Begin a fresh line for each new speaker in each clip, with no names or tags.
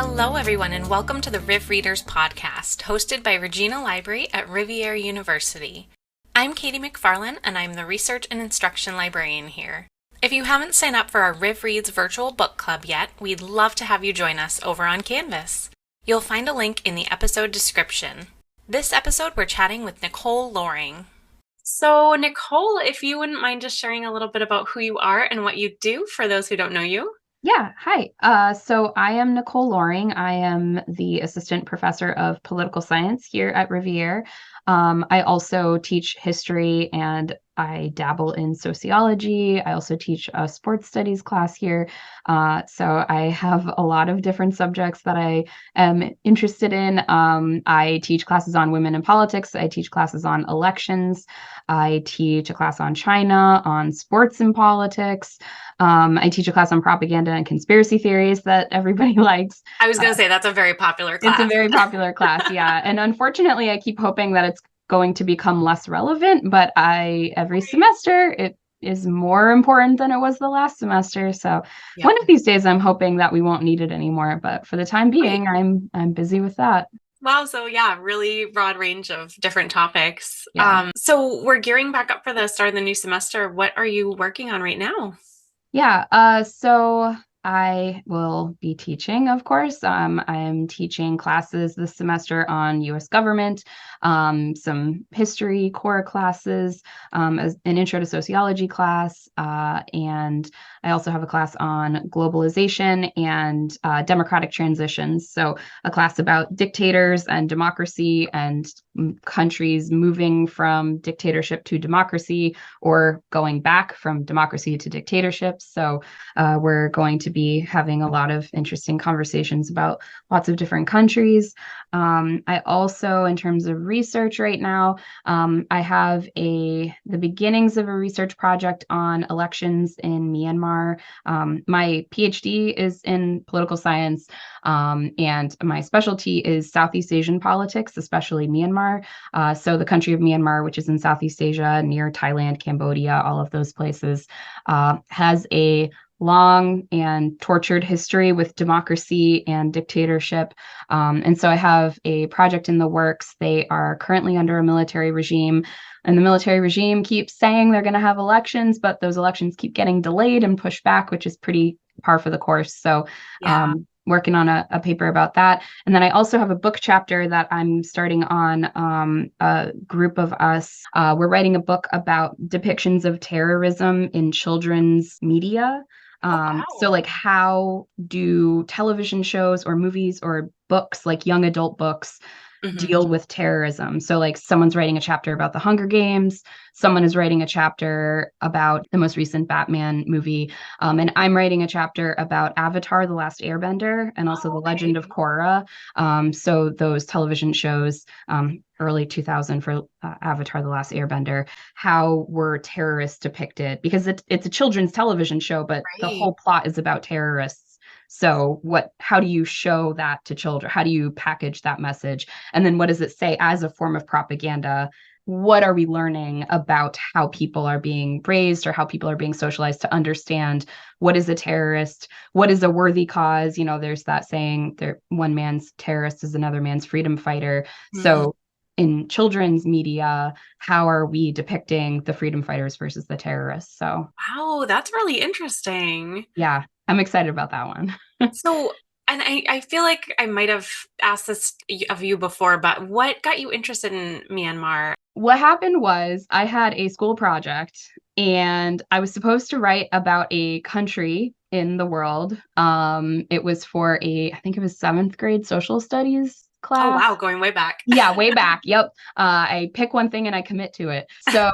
Hello, everyone, and welcome to the Riv Readers podcast, hosted by Regina Library at Rivier University. I'm Katie McFarlane, and I'm the Research and Instruction Librarian here. If you haven't signed up for our Riv Reads virtual book club yet, we'd love to have you join us over on Canvas. You'll find a link in the episode description. This episode, we're chatting with Nicole Loring. So, Nicole, if you wouldn't mind just sharing a little bit about who you are and what you do for those who don't know you.
Yeah, hi. So I am Nicole Loring. I am the assistant professor of political science here at Rivier. I also teach history and I dabble in sociology. I also teach a sports studies class here. So I have a lot of different subjects that I am interested in. I teach classes on women in politics. I teach classes on elections. I teach a class on China, on sports and politics. I teach a class on propaganda and conspiracy theories that everybody likes.
I was going to say that's a very popular class.
It's a very popular class, yeah. And unfortunately, I keep hoping that it's going to become less relevant, but every semester it is more important than it was the last semester. So one of these days I'm hoping that we won't need it anymore, but for the time being, I'm busy with that.
Wow, so yeah, really broad range of different topics.
Yeah.
So we're gearing back up for the start of the new semester. What are you working on right now?
Yeah, so I will be teaching, of course. I'm teaching classes this semester on U.S. government, some history core classes, as an intro to sociology class, and I also have a class on globalization and democratic transitions. So a class about dictators and democracy and countries moving from dictatorship to democracy or going back from democracy to dictatorship. So we're going to be having a lot of interesting conversations about lots of different countries. I also, in terms of research right now, I have the beginnings of a research project on elections in Myanmar. My PhD is in political science, and my specialty is Southeast Asian politics, especially Myanmar. So the country of Myanmar, which is in Southeast Asia, near Thailand, Cambodia, all of those places, has a long and tortured history with democracy and dictatorship. And so I have a project in the works. They are currently under a military regime, and the military regime keeps saying they're going to have elections, but those elections keep getting delayed and pushed back, which is pretty par for the course. So working on a paper about that. And then I also have a book chapter that I'm starting on, a group of us. We're writing a book about depictions of terrorism in children's media. So like, how do television shows or movies or books, like young adult books, deal with terrorism? So like, someone's writing a chapter about the Hunger Games, someone is writing a chapter about the most recent Batman movie, and I'm writing a chapter about Avatar: The Last Airbender and also The Legend of Korra. So those television shows, early 2000 for Avatar: The Last Airbender, how were terrorists depicted? Because it's a children's television show, but the whole plot is about terrorists. So how do you show that to children? How do you package that message? And then what does it say as a form of propaganda? What are we learning about how people are being raised or how people are being socialized to understand what is a terrorist? What is a worthy cause? You know, there's that saying, one man's terrorist is another man's freedom fighter. So in children's media, how are we depicting the freedom fighters versus the terrorists? So,
wow, that's really interesting.
Yeah, I'm excited about that one.
So, and I feel like I might have asked this of you before, but what got you interested in Myanmar?
What happened was I had a school project and I was supposed to write about a country in the world. It was for I think it was 7th grade social studies class.
Oh, wow, going way back.
Yeah, way back. Yep. I pick one thing and I commit to it. So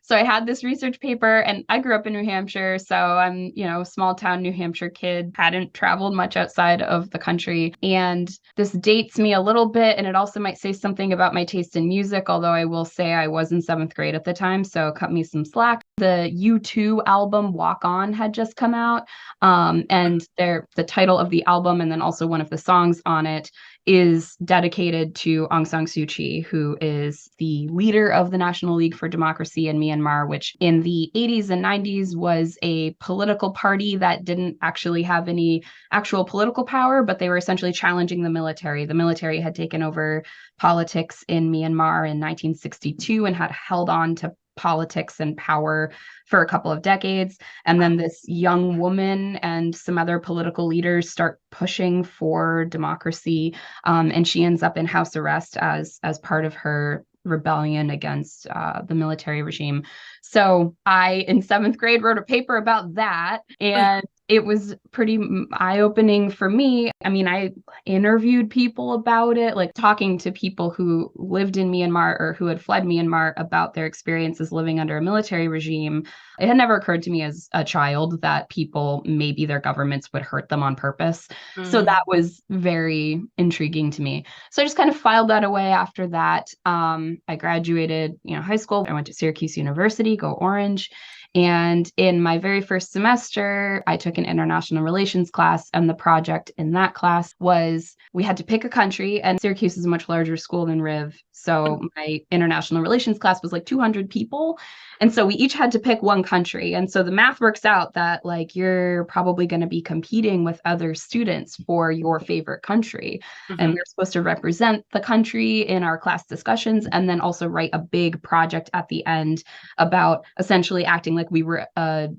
so I had this research paper, and I grew up in New Hampshire. So I'm, small town New Hampshire kid, hadn't traveled much outside of the country. And this dates me a little bit. And it also might say something about my taste in music, although I will say I was in 7th grade at the time. So cut me some slack. The U2 album Walk On had just come out. And the title of the album, and then also one of the songs on it, is dedicated to Aung San Suu Kyi, who is the leader of the National League for Democracy in Myanmar, which in the 80s and 90s was a political party that didn't actually have any actual political power, but they were essentially challenging the military. The military had taken over politics in Myanmar in 1962 and had held on to politics and power for a couple of decades. And then this young woman and some other political leaders start pushing for democracy. And she ends up in house arrest as part of her rebellion against the military regime. So I, in 7th grade, wrote a paper about that. And it was pretty eye-opening for me. I mean, I interviewed people about it, like talking to people who lived in Myanmar or who had fled Myanmar about their experiences living under a military regime. It had never occurred to me as a child that people, maybe their governments would hurt them on purpose. So that was very intriguing to me. So I just kind of filed that away after that. I graduated, high school. I went to Syracuse University, go Orange. And in my very first semester, I took an international relations class. And the project in that class was we had to pick a country. And Syracuse is a much larger school than Riv. So my international relations class was like 200 people. And so we each had to pick one country. And so the math works out that like you're probably going to be competing with other students for your favorite country. And we're supposed to represent the country in our class discussions and then also write a big project at the end about essentially acting like we were a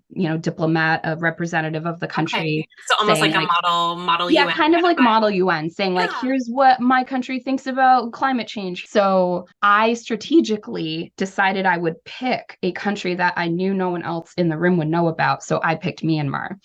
diplomat, a representative of the country.
Okay. So almost like a model UN.
Yeah, kind of like model UN, saying like, here's what my country thinks about climate change. So I strategically decided I would pick a country that I knew no one else in the room would know about. So I picked Myanmar.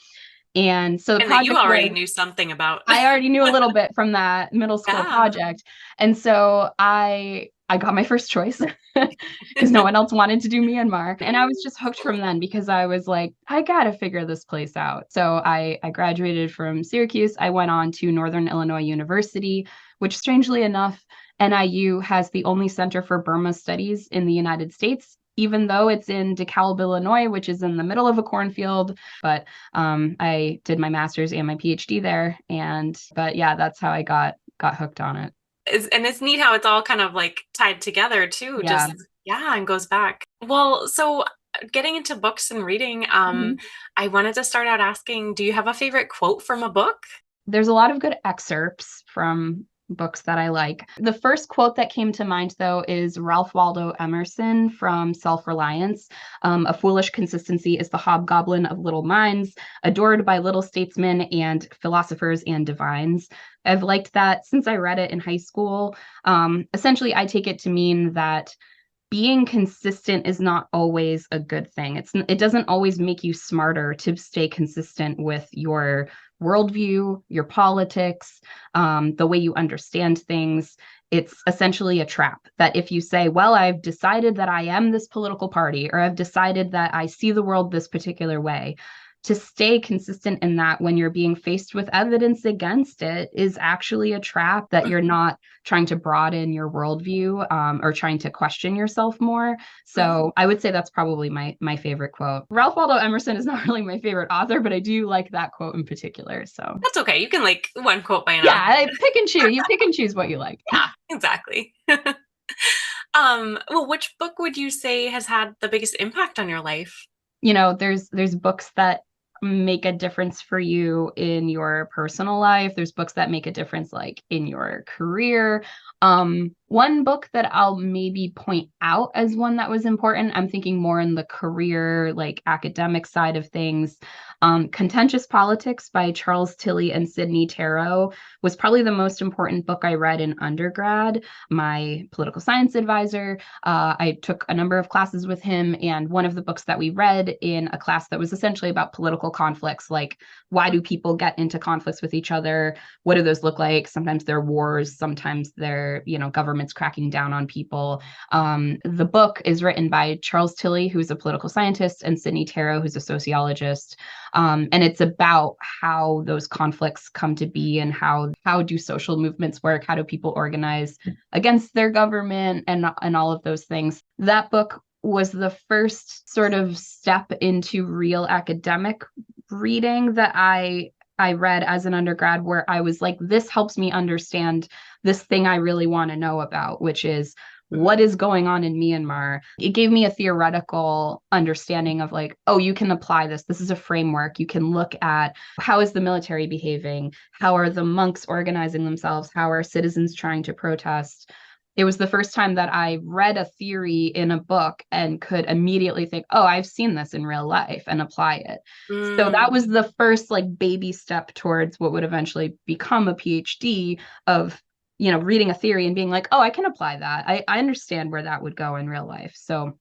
And so the project
you already knew something about.
I already knew a little bit from that middle school project. And so I got my first choice because no one else wanted to do Myanmar. And I was just hooked from then because I was like, I got to figure this place out. So I graduated from Syracuse. I went on to Northern Illinois University, which strangely enough, NIU has the only Center for Burma Studies in the United States, even though it's in DeKalb, Illinois, which is in the middle of a cornfield. But I did my master's and my PhD there. But yeah, that's how I got hooked on it.
And it's neat how it's all kind of like tied together too.
Yeah.
And goes back. Well, so getting into books and reading, I wanted to start out asking, do you have a favorite quote from a book?
There's a lot of good excerpts from books that I like. The first quote that came to mind, though, is Ralph Waldo Emerson from Self-Reliance. A foolish consistency is the hobgoblin of little minds, adored by little statesmen and philosophers and divines. I've liked that since I read it in high school. Essentially, I take it to mean that being consistent is not always a good thing. It doesn't always make you smarter to stay consistent with your worldview, your politics, the way you understand things. It's essentially a trap that if you say, well, I've decided that I am this political party, or I've decided that I see the world this particular way, to stay consistent in that when you're being faced with evidence against it is actually a trap, that you're not trying to broaden your worldview or trying to question yourself more. So I would say that's probably my favorite quote. Ralph Waldo Emerson is not really my favorite author, but I do like that quote in particular. So
that's okay. You can like one quote by another.
Yeah, pick and choose. You pick and choose what you like.
Yeah, exactly. Well, which book would you say has had the biggest impact on your life?
There's books that make a difference for you in your personal life. There's books that make a difference like in your career. One book that I'll maybe point out as one that was important, I'm thinking more in the career, like academic side of things. Contentious Politics by Charles Tilly and Sidney Tarrow was probably the most important book I read in undergrad. My political science advisor, I took a number of classes with him, and one of the books that we read in a class that was essentially about political conflicts, like why do people get into conflicts with each other? What do those look like? Sometimes they're wars, sometimes they're, governments cracking down on people. The book is written by Charles Tilly, who's a political scientist, and Sidney Tarrow, who's a sociologist. And it's about how those conflicts come to be and how do social movements work? How do people organize against their government and all of those things? That book was the first sort of step into real academic reading that I I read as an undergrad where I was like, this helps me understand this thing I really want to know about, which is what is going on in Myanmar. It gave me a theoretical understanding of like, oh, you can apply this. This is a framework. You can look at how is the military behaving? How are the monks organizing themselves? How are citizens trying to protest? It was the first time that I read a theory in a book and could immediately think, oh, I've seen this in real life and apply it. So that was the first like baby step towards what would eventually become a PhD of, reading a theory and being like, oh, I can apply that. I understand where that would go in real life. So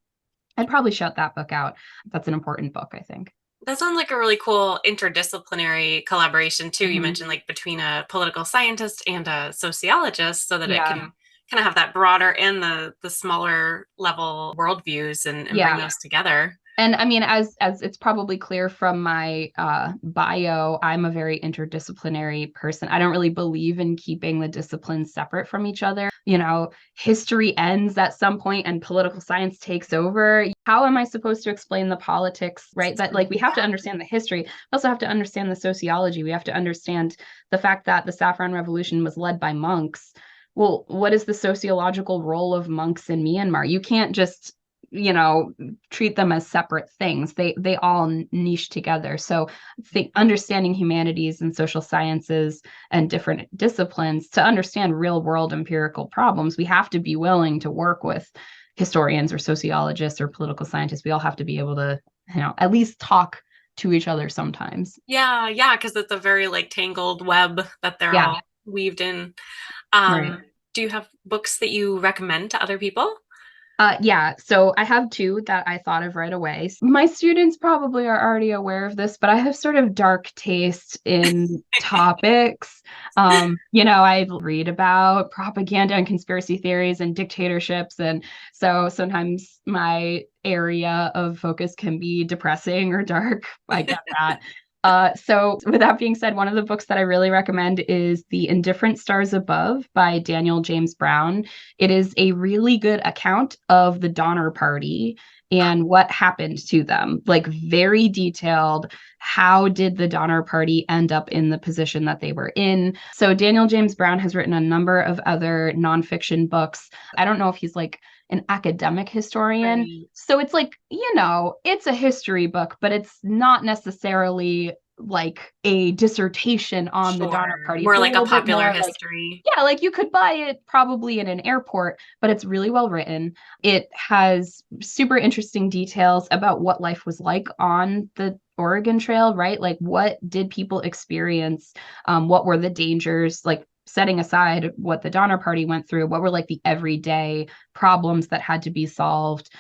I'd probably shout that book out. That's an important book, I think.
That sounds like a really cool interdisciplinary collaboration too. You
Mm-hmm.
mentioned like between a political scientist and a sociologist, so that it
Yeah.
can kind of have that broader and the smaller level worldviews and bring
Yeah.
those together.
And I mean, as it's probably clear from my bio, I'm a very interdisciplinary person. I don't really believe in keeping the disciplines separate from each other. History ends at some point and political science takes over. How am I supposed to explain the politics, right? That like we have to understand the history. We also have to understand the sociology. We have to understand the fact that the Saffron Revolution was led by monks. Well, what is the sociological role of monks in Myanmar? You can't just treat them as separate things. They all niche together. So understanding humanities and social sciences and different disciplines to understand real world empirical problems, we have to be willing to work with historians or sociologists or political scientists. We all have to be able to, at least talk to each other sometimes.
Yeah, because it's a very like tangled web that they're
Yeah.
all weaved in.
Right.
Do you have books that you recommend to other people?
Yeah, so I have two that I thought of right away. My students probably are already aware of this, but I have sort of dark taste in topics. I read about propaganda and conspiracy theories and dictatorships. And so sometimes my area of focus can be depressing or dark. I get that. So with that being said, one of the books that I really recommend is The Indifferent Stars Above by Daniel James Brown. It is a really good account of the Donner Party and what happened to them, like very detailed. How did the Donner Party end up in the position that they were in? So Daniel James Brown has written a number of other nonfiction books. I don't know if he's like an academic historian.
Right.
So it's like, it's a history book, but it's not necessarily like a dissertation on the Donner
Sure.
Party.
More
It's a
like a
little bit
popular
more like,
history.
yeah, like you could buy it probably in an airport, but it's really well written. It has super interesting details about what life was like on the Oregon Trail, right? Like what did people experience? What were the dangers? Like setting aside what the Donner Party went through, what were like the everyday problems that had to be solved,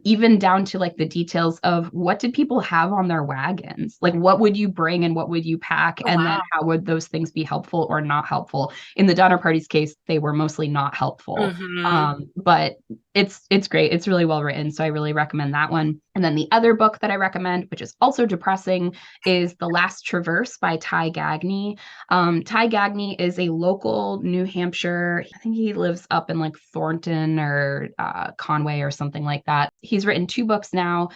even down to like the details of what did people have on their wagons? Like what would you bring and what would you pack?
Oh,
And then
wow.
how would those things be helpful or not helpful? In the Donner Party's case, they were mostly not helpful.
Mm-hmm.
But it's great. It's really well written. So I really recommend that one. And then the other book that I recommend, which is also depressing, is The Last Traverse by Ty Gagne. Ty Gagne is a local New Hampshire. I think he lives up in like Thornton or Conway or something like that. He's written two books now.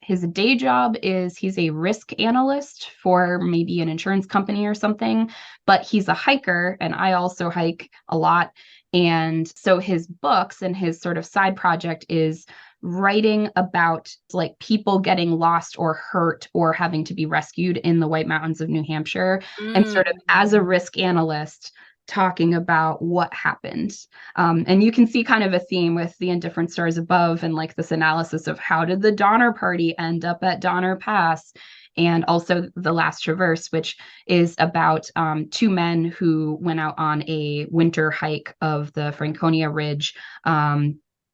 His day job is he's a risk analyst for maybe an insurance company or something, but he's a hiker, and I also hike a lot. And so his books and his sort of side project is writing about like people getting lost or hurt or having to be rescued in the White Mountains of New Hampshire, and sort of as a risk analyst talking about what happened. And you can see kind of a theme with The Indifferent Stars Above and like this analysis of how did the Donner Party end up at Donner Pass, and also The Last Traverse, which is about two men who went out on a winter hike of the Franconia Ridge,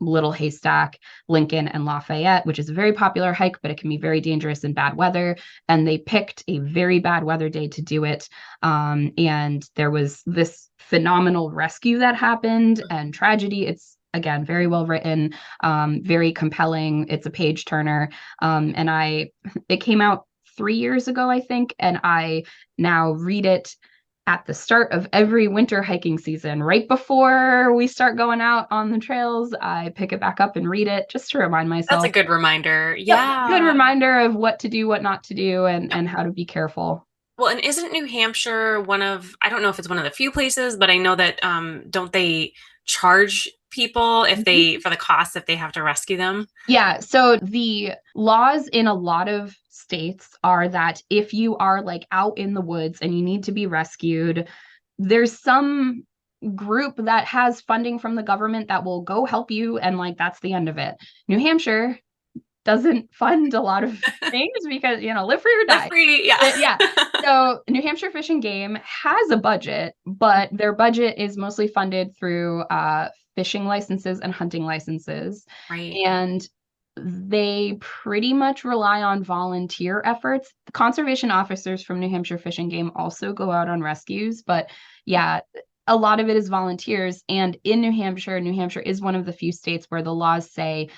Little Haystack, Lincoln, and Lafayette, which is a very popular hike, but it can be very dangerous in bad weather. And they picked a very bad weather day to do it. And there was this phenomenal rescue that happened and tragedy. It's again very well written, very compelling. It's a page turner. It came out 3 years ago, I think, and I now read it at the start of every winter hiking season. Right before we start going out on the trails, I pick it back up and read it just to remind
That's a
myself.
good reminder.
Yep, good
Yeah.
reminder of what to do, what not to do, and how to be careful.
Well, and isn't New Hampshire one of, I don't know if it's one of the few places, but I know that don't they charge people if they for the cost if they have to rescue them?
Yeah, so the laws in a lot of states are that if you are like out in the woods and you need to be rescued, there's some group that has funding from the government that will go help you, and like that's the end of it. New Hampshire doesn't fund a lot of things because, live free or
Live
die.
free, yeah.
Yeah. So New Hampshire Fish and Game has a budget, but their budget is mostly funded through fishing licenses and hunting licenses.
Right.
And they pretty much rely on volunteer efforts. The conservation officers from New Hampshire Fish and Game also go out on rescues, but yeah, a lot of it is volunteers. And in New Hampshire is one of the few states where the laws say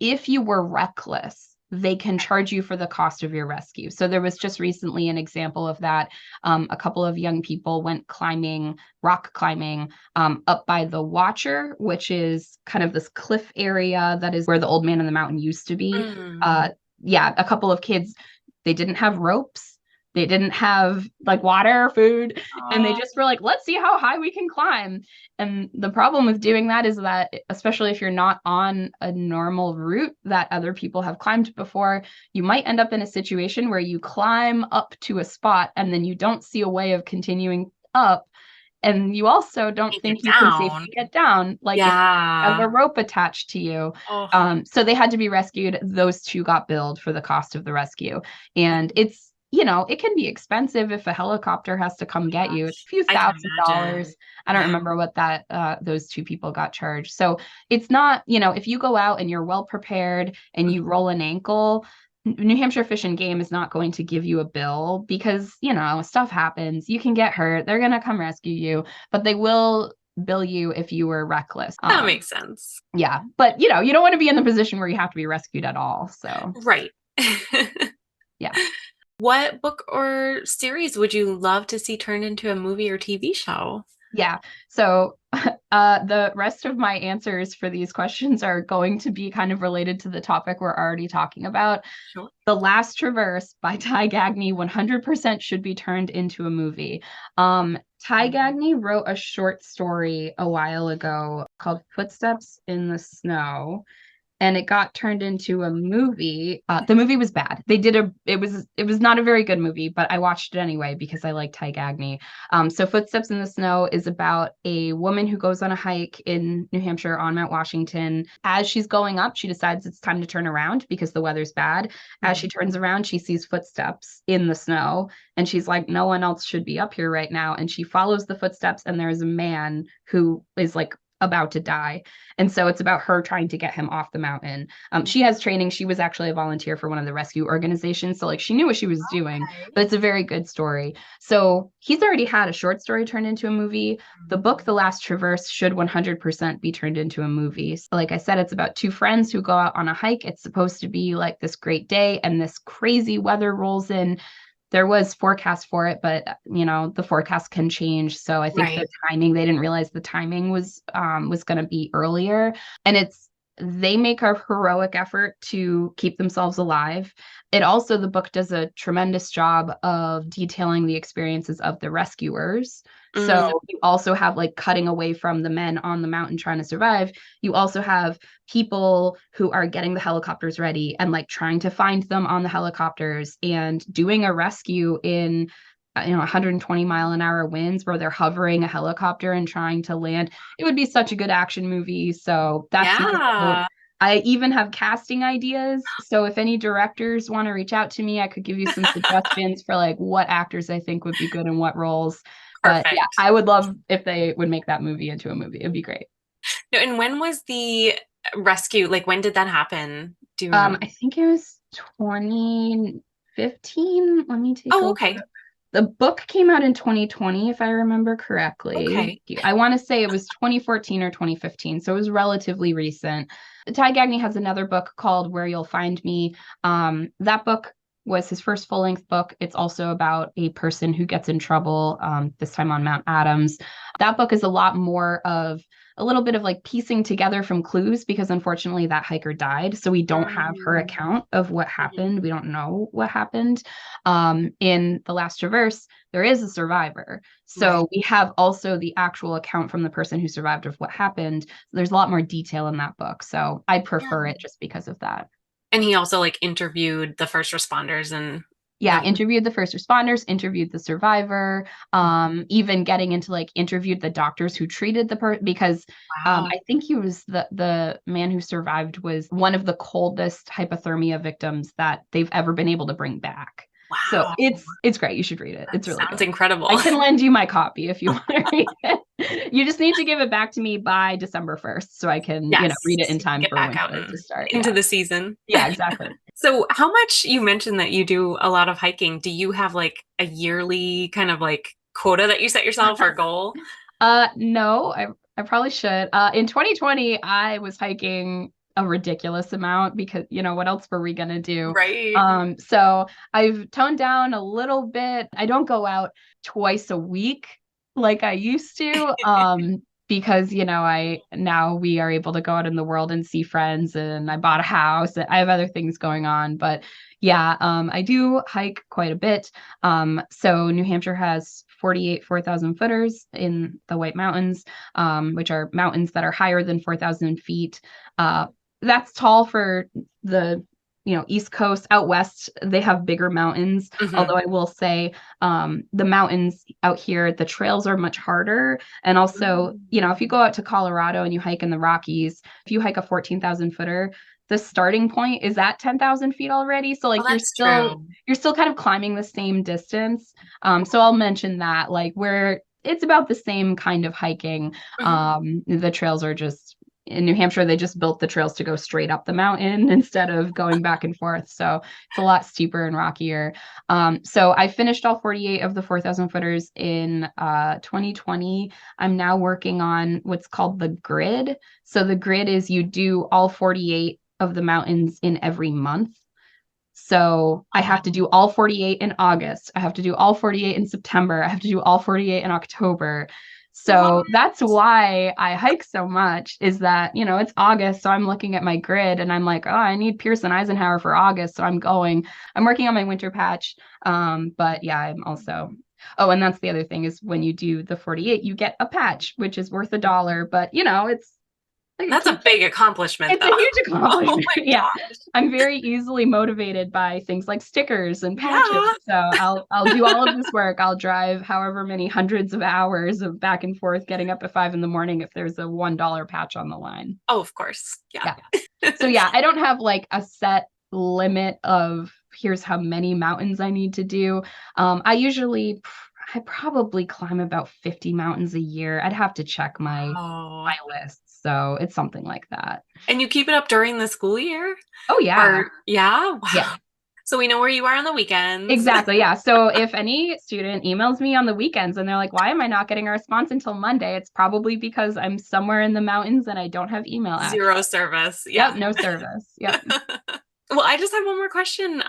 if you were reckless, they can charge you for the cost of your rescue. So there was just recently an example of that. A couple of young people went rock climbing, up by the Watcher, which is kind of this cliff area that is where the Old Man in the Mountain used to be.
Mm.
Yeah, a couple of kids, they didn't have ropes. They didn't have like water or food, and they
Oh,
just were like, let's see how high we can climb. And the problem with doing that is that, especially if you're not on a normal route that other people have climbed before, you might end up in a situation where you climb up to a spot and then you don't see a way of continuing up. And you also don't
can't get
think you can
down.
safely get down, like if you have
Yeah.
a rope attached to you.
Oh,
So they had to be rescued. Those two got billed for the cost of the rescue. And it's, it can be expensive if a helicopter has to come get you. It's a
gosh.
few
I can
$1,000s.
imagine.
I don't
Yeah.
remember what that those two people got charged. So it's not, if you go out and you're well prepared and you roll an ankle, New Hampshire Fish and Game is not going to give you a bill because, stuff happens. You can get hurt. They're going to come rescue you, but they will bill you if you were reckless.
That makes sense.
Yeah, but you don't want to be in the position where you have to be rescued at all. So,
Right.
yeah.
What book or series would you love to see turned into a movie or TV show?
Yeah. So the rest of my answers for these questions are going to be kind of related to the topic we're already talking about.
Sure.
The Last Traverse by Ty Gagne 100% should be turned into a movie. Ty Gagne wrote a short story a while ago called Footsteps in the Snow, and it got turned into a movie. The movie was bad. It was not a very good movie, but I watched it anyway because I like Ty Gagne. So Footsteps in the Snow is about a woman who goes on a hike in New Hampshire on Mount Washington. As she's going up, she decides it's time to turn around because the weather's bad. As she turns around, she sees footsteps in the snow, and she's like, no one else should be up here right now. And she follows the footsteps, and there's a man who is like about to die. And so it's about her trying to get him off the mountain. She has training. She was actually a volunteer for one of the rescue organizations. So like she knew what she was doing, but it's a very good story. So he's already had a short story turned into a movie. The book, The Last Traverse, should 100% be turned into a movie. So like I said, it's about two friends who go out on a hike. It's supposed to be like this great day, and this crazy weather rolls in. There was forecast for it, but the forecast can change. So I think
Right.
the timing, they didn't realize the timing was going to be earlier. And they make a heroic effort to keep themselves alive. The book does a tremendous job of detailing the experiences of the rescuers.
Mm,
So you also have like cutting away from the men on the mountain trying to survive. You also have people who are getting the helicopters ready and like trying to find them on the helicopters and doing a rescue in 120-mile-an-hour winds where they're hovering a helicopter and trying to land. It would be such a good action movie. So that's my vote.
yeah.
I even have casting ideas. So if any directors want to reach out to me, I could give you some suggestions for like what actors I think would be good in what roles. But yeah,
Perfect.
I would love if they would make that movie into a movie. It'd be great.
No, and when was the rescue? Like, when did that happen? Do you remember?
I think it was 2015. Let me take a
Oh,
look.
okay.
The book came out in 2020, if I remember correctly.
Okay.
I want to say it was 2014 or 2015, so it was relatively recent. Ty Gagne has another book called Where You'll Find Me. That book was his first full-length book. It's also about a person who gets in trouble, this time on Mount Adams. That book is a lot more of a little bit of like piecing together from clues because unfortunately that hiker died. So we don't have her account of what happened. We don't know what happened. In the last traverse, there is a survivor. So we have also the actual account from the person who survived of what happened. There's a lot more detail in that book. So I prefer it just because of that.
And he also like interviewed the first responders and
Yeah, interviewed the first responders, interviewed the survivor, even getting into like interviewed the doctors who treated the person because I think he was the man who survived was one of the coldest hypothermia victims that they've ever been able to bring back.
Wow.
So it's great. You should read it. It's really
Sounds
good.
incredible.
I can lend you my copy if you want to read it. You just need to give it back to me by December 1st so I can, read it in time for winter to start.
Into the season.
Yeah, exactly.
So how much, you mentioned that you do a lot of hiking. Do you have like a yearly kind of like quota that you set yourself or goal?
No, I probably should. In 2020, I was hiking a ridiculous amount because, what else were we gonna do?
Right.
So I've toned down a little bit. I don't go out twice a week like I used to. Because, now we are able to go out in the world and see friends and I bought a house. I have other things going on, but yeah, I do hike quite a bit. So New Hampshire has 48 4,000 footers in the White Mountains, which are mountains that are higher than 4,000 feet. That's tall for the East Coast. Out west, they have bigger mountains. Although I will say the mountains out here, the trails are much harder. And also, if you go out to Colorado and you hike in the Rockies, if you hike a 14,000 footer, the starting point is at 10,000 feet already. So like you're still kind of climbing the same distance. So I'll mention that like where it's about the same kind of hiking. The trails are just in New Hampshire, they just built the trails to go straight up the mountain instead of going back and forth. So it's a lot steeper and rockier. So I finished all 48 of the 4,000 footers in 2020. I'm now working on what's called the grid. So the grid is you do all 48 of the mountains in every month. So I have to do all 48 in August. I have to do all 48 in September. I have to do all 48 in October. So that's why I hike so much is that, it's August. So I'm looking at my grid and I'm like, oh, I need Pearson Eisenhower for August. So I'm working on my winter patch. But yeah, I'm also, and that's the other thing is when you do the 48, you get a patch, which is worth $1. But, it's,
that's a big accomplishment.
It's a huge accomplishment. Yeah. I'm very easily motivated by things like stickers and patches. So I'll do all of this work. I'll drive however many hundreds of hours of back and forth getting up at 5 a.m. if there's a $1 patch on the line.
Oh, of course. Yeah.
So yeah, I don't have like a set limit of here's how many mountains I need to do. I probably climb about 50 mountains a year. I'd have to check my list. So it's something like that.
And you keep it up during the school year?
Oh, yeah.
Yeah? Wow.
Yeah.
So we know where you are on the weekends.
Exactly. Yeah. So if any student emails me on the weekends and they're like, why am I not getting a response until Monday? It's probably because I'm somewhere in the mountains and I don't have email access.
Zero service. Yeah.
Yep. No service. Yep.
Well, I just have one more question.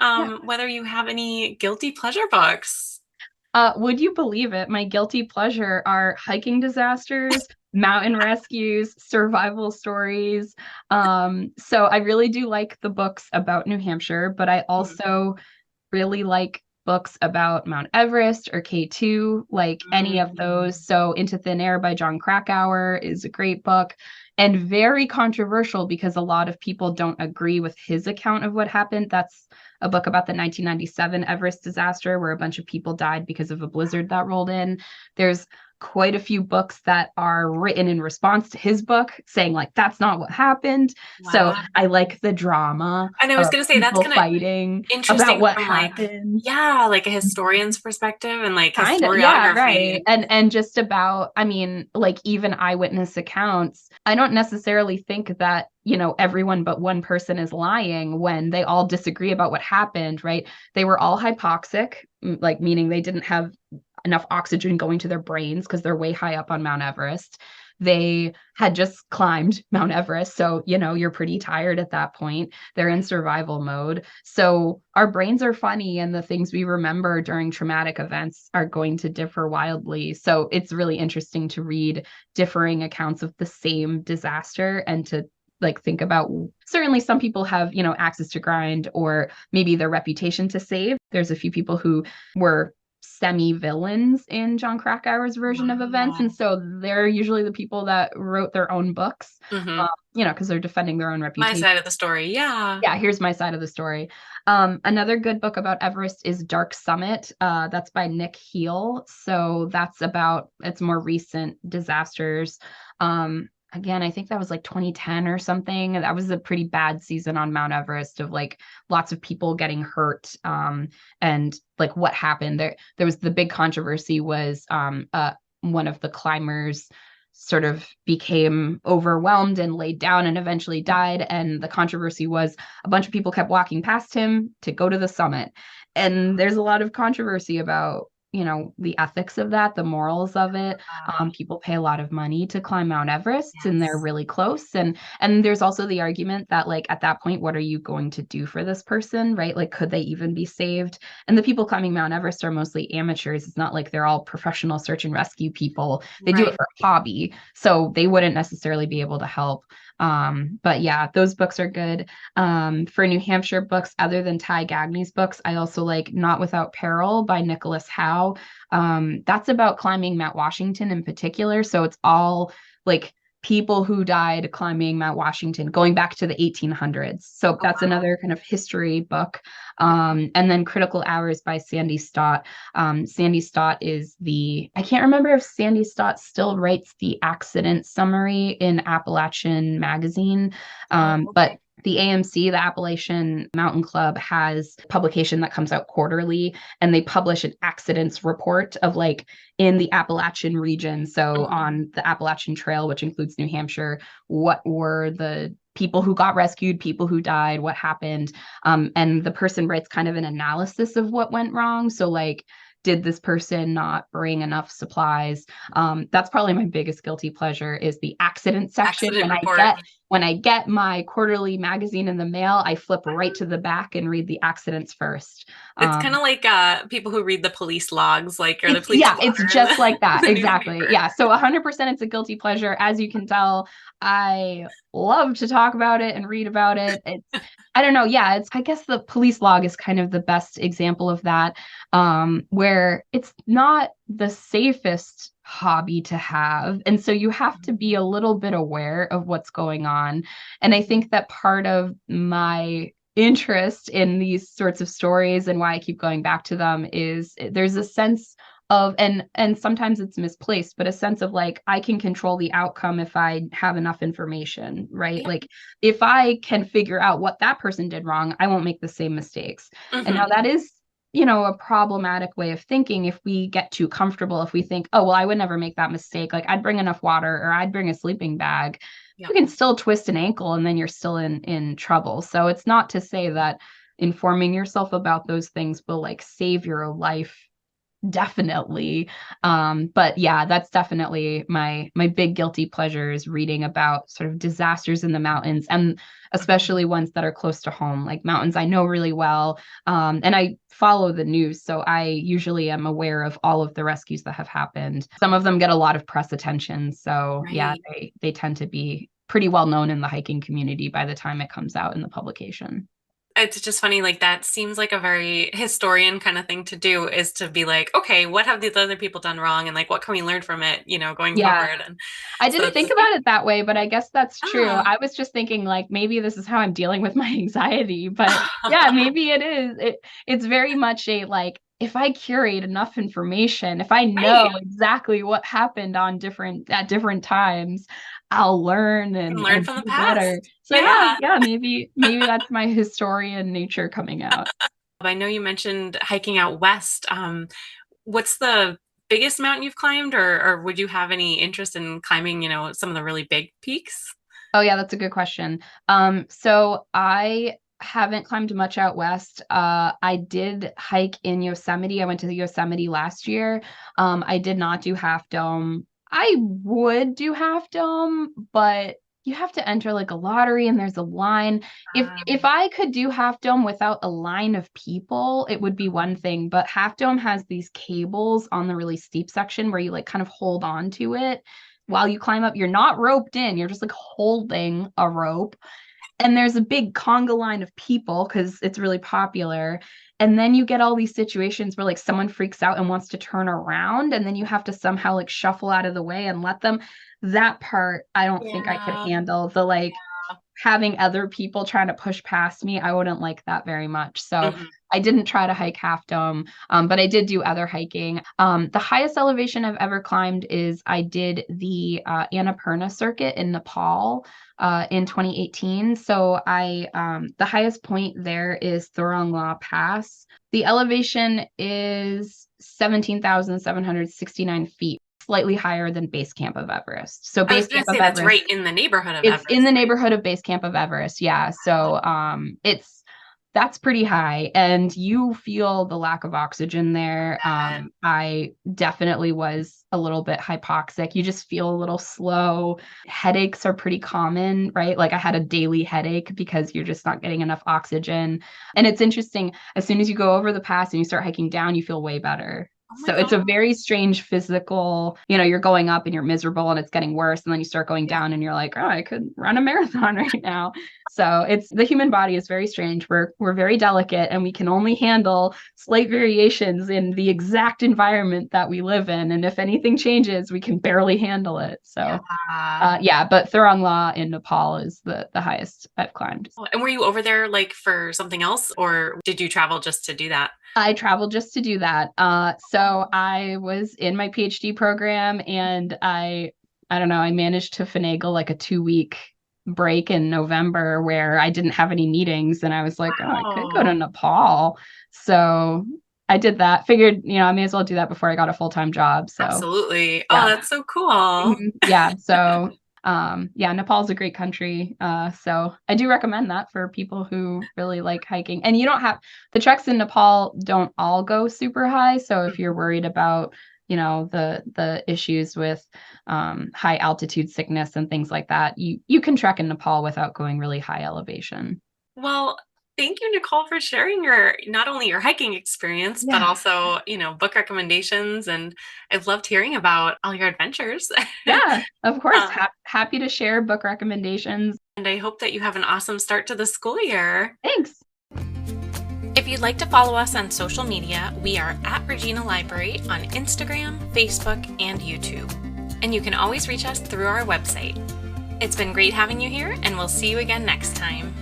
Whether you have any guilty pleasure books?
Would you believe it? My guilty pleasure are hiking disasters, mountain rescues, survival stories. So I really do like the books about New Hampshire, but I also really like books about Mount Everest or K2, like any of those. So Into Thin Air by John Krakauer is a great book and very controversial because a lot of people don't agree with his account of what happened. That's a book about the 1997 Everest disaster where a bunch of people died because of a blizzard that rolled in. There's quite a few books that are written in response to his book saying like that's not what happened. So I like the drama.
And I was going to say that's kind of
fighting about what happened.
Like a historian's perspective and like historiography.
Yeah, right. And just about, like even eyewitness accounts. I don't necessarily think that everyone but one person is lying when they all disagree about what happened, right? They were all hypoxic, like meaning they didn't have enough oxygen going to their brains because they're way high up on Mount Everest. they had just climbed Mount Everest. So, you're pretty tired at that point. They're in survival mode. So our brains are funny, and the things we remember during traumatic events are going to differ wildly. So it's really interesting to read differing accounts of the same disaster and to like think about, certainly some people have, axes to grind or maybe their reputation to save. There's a few people who were semi-villains in John Krakauer's version of events. And so they're usually the people that wrote their own books, because they're defending their own reputation.
My side of the story. Yeah.
Yeah, here's my side of the story. Another good book about Everest is Dark Summit. That's by Nick Heil. So it's more recent disasters. Again, I think that was like 2010 or something. That was a pretty bad season on Mount Everest of like lots of people getting hurt. And like what happened there was the big controversy was one of the climbers sort of became overwhelmed and laid down and eventually died. And the controversy was a bunch of people kept walking past him to go to the summit. And there's a lot of controversy about, the ethics of that, the morals of it. People pay a lot of money to climb Mount Everest, and they're really close. And there's also the argument that like at that point, what are you going to do for this person, right? Like, could they even be saved? And the people climbing Mount Everest are mostly amateurs. It's not like they're all professional search and rescue people. They do it for a hobby, so they wouldn't necessarily be able to help. But yeah, those books are good. For New Hampshire books, other than Ty Gagne's books, I also like Not Without Peril by Nicholas Howe. That's about climbing Mount Washington in particular. So it's all like people who died climbing Mount Washington going back to the 1800s. So that's another kind of history book. And then Critical Hours by Sandy Stott. Sandy Stott I can't remember if Sandy Stott still writes the accident summary in Appalachian Magazine. But the AMC, the Appalachian Mountain Club, has a publication that comes out quarterly, and they publish an accidents report of like in the Appalachian region. So on the Appalachian Trail, which includes New Hampshire, what were the people who got rescued, people who died, what happened. And the person writes kind of an analysis of what went wrong. So like, did this person not bring enough supplies? That's probably my biggest guilty pleasure is the accident section. When I get my quarterly magazine in the mail, I flip right to the back and read the accidents first.
It's kind of like people who read the police logs, like, or the police.
Yeah, it's just like that. Exactly. Yeah. So 100% it's a guilty pleasure. As you can tell, I love to talk about it and read about it. I don't know. Yeah, I guess the police log is kind of the best example of that, where it's not the safest hobby to have. And so you have to be a little bit aware of what's going on. And I think that part of my interest in these sorts of stories and why I keep going back to them is there's a sense of, and sometimes it's misplaced, but a sense of like, I can control the outcome if I have enough information, right? Yeah. Like if I can figure out what that person did wrong, I won't make the same mistakes. And now that is, a problematic way of thinking. If we get too comfortable, if we think, oh, well, I would never make that mistake. Like I'd bring enough water or I'd bring a sleeping bag. Yeah. You can still twist an ankle and then you're still in trouble. So it's not to say that informing yourself about those things will like save your life. Definitely. But yeah, that's definitely my big guilty pleasure is reading about sort of disasters in the mountains, and especially ones that are close to home, like mountains I know really well. And I follow the news, so I usually am aware of all of the rescues that have happened. Some of them get a lot of press attention. So yeah, they tend to be pretty well known in the hiking community by the time it comes out in the publication.
It's just funny, like that seems like a very historian kind of thing to do, is to be like, okay, what have these other people done wrong, and like what can we learn from it, going forward. And
I didn't think about it that way, but I guess that's true. I was just thinking like maybe this is how I'm dealing with my anxiety, but yeah, maybe it is. It's very much a like, if I curate enough information, if I know exactly what happened at different times, I'll learn and
from the
do
past.
Better. So yeah, maybe that's my historian nature coming out.
I know you mentioned hiking out west. What's the biggest mountain you've climbed, or would you have any interest in climbing, some of the really big peaks?
Oh yeah, that's a good question. So I haven't climbed much out west. I did hike in Yosemite. I went to the Yosemite last year. I did not do Half Dome. I would do Half Dome, but you have to enter like a lottery and there's a line. If I could do Half Dome without a line of people, it would be one thing. But Half Dome has these cables on the really steep section where you like kind of hold on to it while you climb up. You're not roped in, you're just like holding a rope. And there's a big conga line of people because it's really popular. And then you get all these situations where like someone freaks out and wants to turn around, and then you have to somehow like shuffle out of the way and let them. That part, I don't think I could handle. The like having other people trying to push past me, I wouldn't like that very much. So I didn't try to hike Half Dome, but I did do other hiking. The highest elevation I've ever climbed is I did the Annapurna circuit in Nepal in 2018. So the highest point there is Thorongla Pass. The elevation is 17,769 feet, slightly higher than base camp of Everest. So base camp of Everest,
that's right in the neighborhood of
it's
Everest.
in the neighborhood of base camp of Everest. Yeah. So that's pretty high, and you feel the lack of oxygen there. I definitely was a little bit hypoxic. You just feel a little slow. Headaches are pretty common, right? Like I had a daily headache because you're just not getting enough oxygen. And it's interesting, as soon as you go over the pass and you start hiking down, you feel way better. So it's a very strange physical, you're going up and you're miserable and it's getting worse. And then you start going down and you're like, oh, I could run a marathon right now. So the human body is very strange. We're very delicate, and we can only handle slight variations in the exact environment that we live in. And if anything changes, we can barely handle it. So but Thorongla in Nepal is the highest I've climbed.
And were you over there like for something else, or did you travel just to do that?
I traveled just to do that. So I was in my PhD program, and I don't know, I managed to finagle like a 2-week break in November where I didn't have any meetings, and I was like, oh, I could go to Nepal. So I did that. Figured, I may as well do that before I got a full-time job. So
absolutely.
Yeah.
Oh, that's so cool.
Yeah. So Nepal's a great country. So I do recommend that for people who really like hiking. And the treks in Nepal don't all go super high. So if you're worried about, the issues with high altitude sickness and things like that, you can trek in Nepal without going really high elevation.
Well, thank you, Nicole, for sharing not only your hiking experience, but also, book recommendations. And I've loved hearing about all your adventures.
Yeah, of course. Happy to share book recommendations.
And I hope that you have an awesome start to the school year.
Thanks.
If you'd like to follow us on social media, we are at Regina Library on Instagram, Facebook, and YouTube. And you can always reach us through our website. It's been great having you here, and we'll see you again next time.